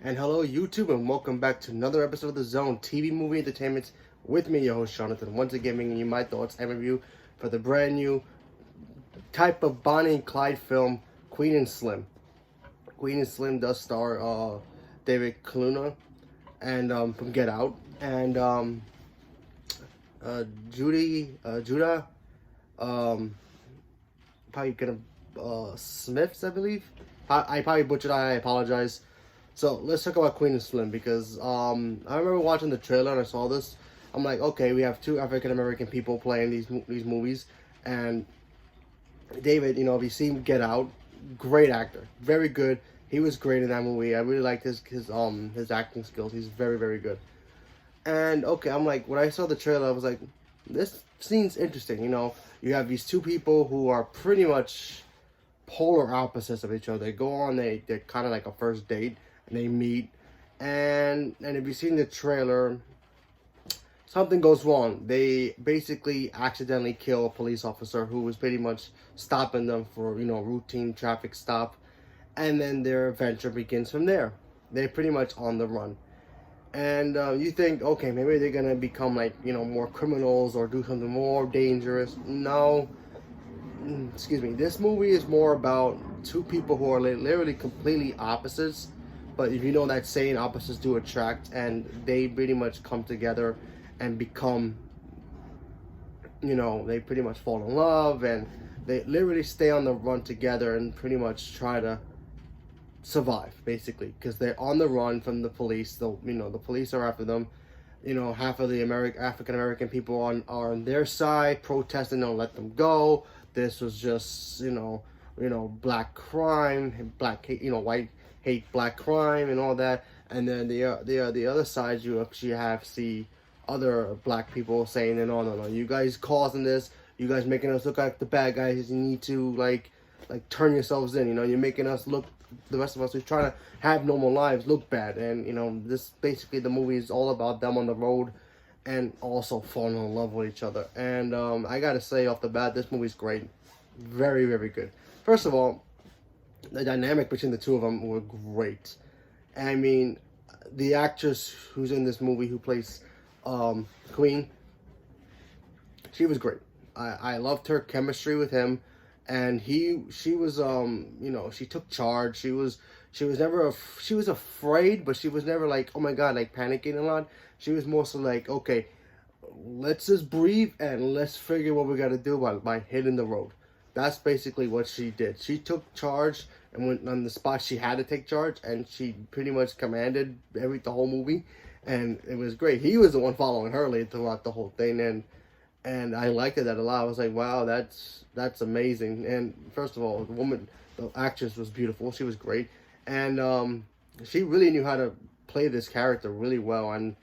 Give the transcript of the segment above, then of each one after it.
And hello, YouTube, and welcome back to another episode of The Zone TV Movie Entertainment with me, your host Jonathan. Once again, bringing you my thoughts and review for the brand new type of Bonnie and Clyde film, Queen and Slim. Queen and Slim does star David Kaluna and from Get Out, and Judah, um, probably gonna Smiths, I believe. I probably butchered that. I apologize. So let's talk about Queen and Slim because I remember watching the trailer and I saw this. I'm like, okay, we have two African American people playing these movies, and David, if you see him Get Out, great actor, very good. He was great in that movie. I really liked his acting skills. He's very good. And okay, I'm like, when I saw the trailer, I was like, this seems interesting. You have these two people who are pretty much polar opposites of each other. They go on, they're kind of like a first date, and they meet. And if you've seen the trailer, something goes wrong. They basically accidentally kill a police officer who was pretty much stopping them for, routine traffic stop. And then their adventure begins from there. They're pretty much on the run. And you think, okay, maybe they're gonna become like, more criminals or do something more dangerous. No, excuse me. This movie is more about two people who are literally completely opposites. But if you know that saying, opposites do attract, and they pretty much come together and become, they pretty much fall in love, and they literally stay on the run together and pretty much try to survive, basically, because they're on the run from the police. The police are after them. Half of the African American people are on their side, protesting, don't let them go. This was just, black crime, white hate black crime and all that. And then the other side, you actually have see other black people saying, no, you guys causing this, you guys making us look like the bad guys. You need to like turn yourselves in. You're making us look, the rest of us who's trying to have normal lives, look bad. And this basically, the movie is all about them on the road and also falling in love with each other. And I gotta say off the bat, this movie's great, very good. First of all, the dynamic between the two of them were great. I mean, the actress who's in this movie who plays Queen, she was great. I loved her chemistry with him, and she was she took charge. She was never she was afraid, but she was never like, oh my god, like panicking a lot. She was more so like, okay, let's just breathe and let's figure what we got to do by hitting the road. That's basically what she did. She took charge and went on the spot she had to take charge, and she pretty much commanded the whole movie, and it was great. He was the one following her throughout the whole thing, and I liked that a lot. I was like, wow, that's amazing. And first of all, the actress was beautiful. She was great, and she really knew how to play this character really well, and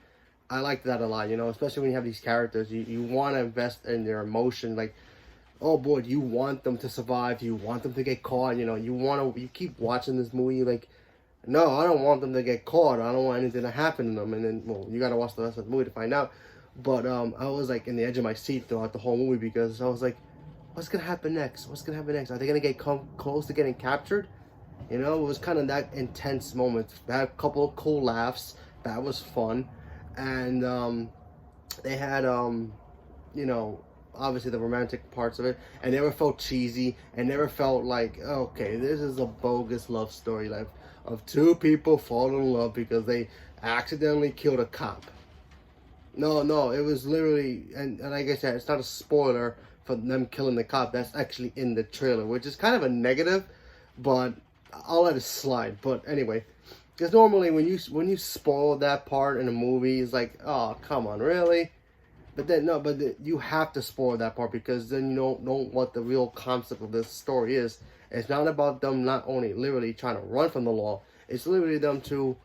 I liked that a lot. Especially when you have these characters, you want to invest in their emotion, like, oh boy, you want them to survive, you want them to get caught, you keep watching this movie, you're like, no, I don't want them to get caught, I don't want anything to happen to them. And then, well, you gotta watch the rest of the movie to find out. But I was like in the edge of my seat throughout the whole movie, because I was like, what's gonna happen next? What's gonna happen next? Are they gonna get close to getting captured? It was kind of that intense moment. They had a couple of cool laughs, that was fun. And they had obviously the romantic parts of it, and never felt cheesy, and never felt like, okay, this is a bogus love story, like of two people falling in love because they accidentally killed a cop. No, it was literally, and like I said, it's not a spoiler for them killing the cop. That's actually in the trailer, which is kind of a negative, but I'll let it slide. But anyway, because normally when you spoil that part in a movie, it's like, oh, come on, really? But then no, you have to spoil that part, because then you don't know what the real concept of this story is. It's not about them not only literally trying to run from the law. It's literally them to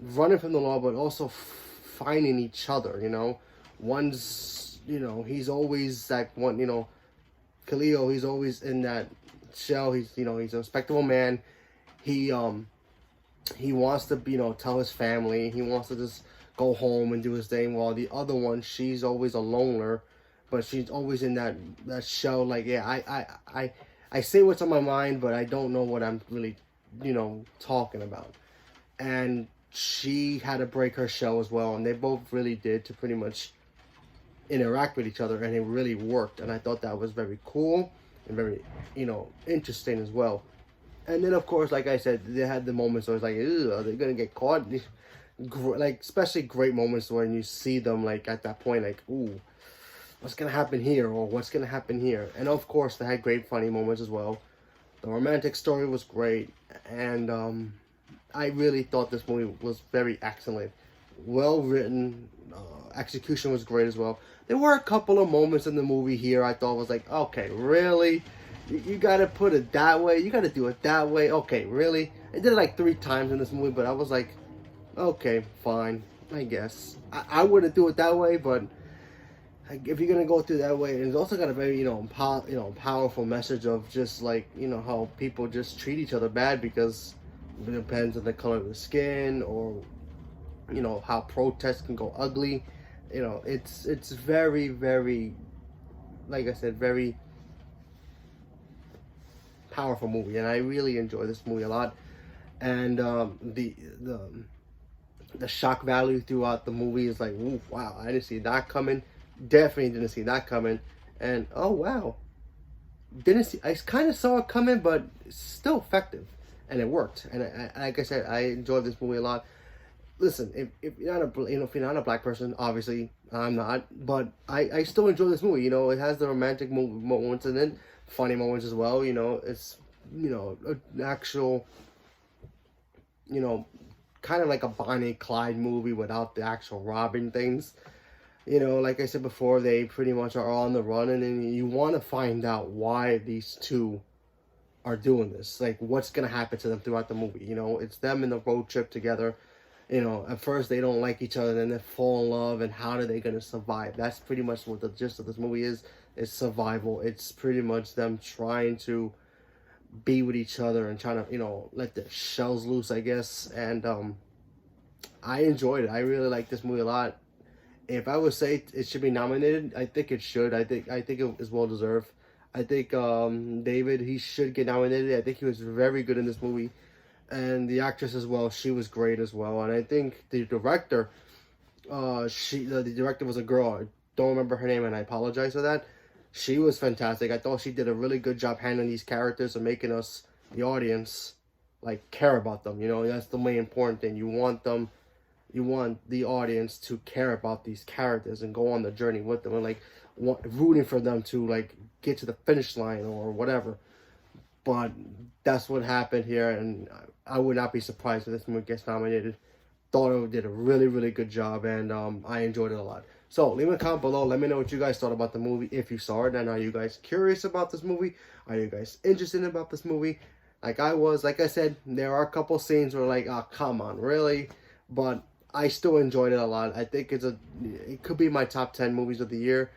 running from the law, but also finding each other. One's he's always like one. Khalil, he's always in that shell. He's he's a respectable man. He wants to tell his family. He wants to just go home and do his thing, while the other one, she's always a loner, but she's always in that shell, like, yeah, I say what's on my mind, but I don't know what I'm really talking about. And she had to break her shell as well, and they both really did to pretty much interact with each other, and it really worked. And I thought that was very cool and very, interesting as well. And then, of course, like I said, they had the moments where it's like, ew, are they gonna get caught? Like, especially great moments when you see them, like, at that point, like, ooh, what's gonna happen here, or what's gonna happen here? And of course, they had great funny moments as well. The romantic story was great, and I really thought this movie was very excellent, well written. Execution was great as well. There were a couple of moments in the movie here I thought was like, okay, really? You gotta put it that way? You gotta do it that way? Okay, really? I did it like 3 times in this movie, but I was like, okay, fine, I guess. I wouldn't do it that way, but if you're gonna go through that way, it's also got a very powerful message of just like how people just treat each other bad because it depends on the color of the skin, or how protests can go ugly. It's very, very, like I said, very powerful movie, and I really enjoy this movie a lot. And the shock value throughout the movie is like, ooh, wow, I didn't see that coming. Definitely didn't see that coming. And oh wow, didn't see. I kind of saw it coming, but it's still effective, and it worked. And like I said, I enjoyed this movie a lot. Listen, if you're not if you're not a black person, obviously I'm not, but I still enjoy this movie. It has the romantic moments and then funny moments as well. It's an actual kind of like a Bonnie and Clyde movie without the actual robbing things. Like I said before, they pretty much are on the run, and then you want to find out why these two are doing this. Like, what's going to happen to them throughout the movie. It's them in the road trip together. At first they don't like each other, then they fall in love, and how are they going to survive? That's pretty much what the gist of this movie is survival. It's pretty much them trying to be with each other and trying to, let their shells loose, I guess. And I enjoyed it. I really like this movie a lot. If I would say it should be nominated, I think it should. I think it is well deserved. I think David, he should get nominated. I think he was very good in this movie. And the actress as well, she was great as well. And I think the director, the director was a girl. I don't remember her name, and I apologize for that. She was fantastic. I thought she did a really good job handling these characters and making us, the audience, like, care about them. That's the main important thing. You want the audience to care about these characters and go on the journey with them, and like rooting for them to like get to the finish line or whatever. But that's what happened here, and I would not be surprised if this movie gets nominated. Thought it did a really, really good job, and I enjoyed it a lot. So leave a comment below. Let me know what you guys thought about the movie, if you saw it, and are you guys curious about this movie? Are you guys interested about this movie? Like I was. Like I said, there are a couple scenes where like, oh, come on, really? But I still enjoyed it a lot. I think it could be my top 10 movies of the year.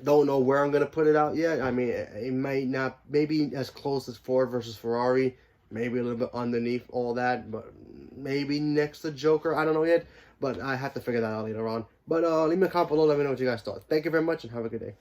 Don't know where I'm going to put it out yet. I mean, it might not, maybe as close as Ford versus Ferrari, maybe a little bit underneath all that, but maybe next to Joker. I don't know yet, but I have to figure that out later on. But leave me a comment below. Let me know what you guys thought. Thank you very much, and have a good day.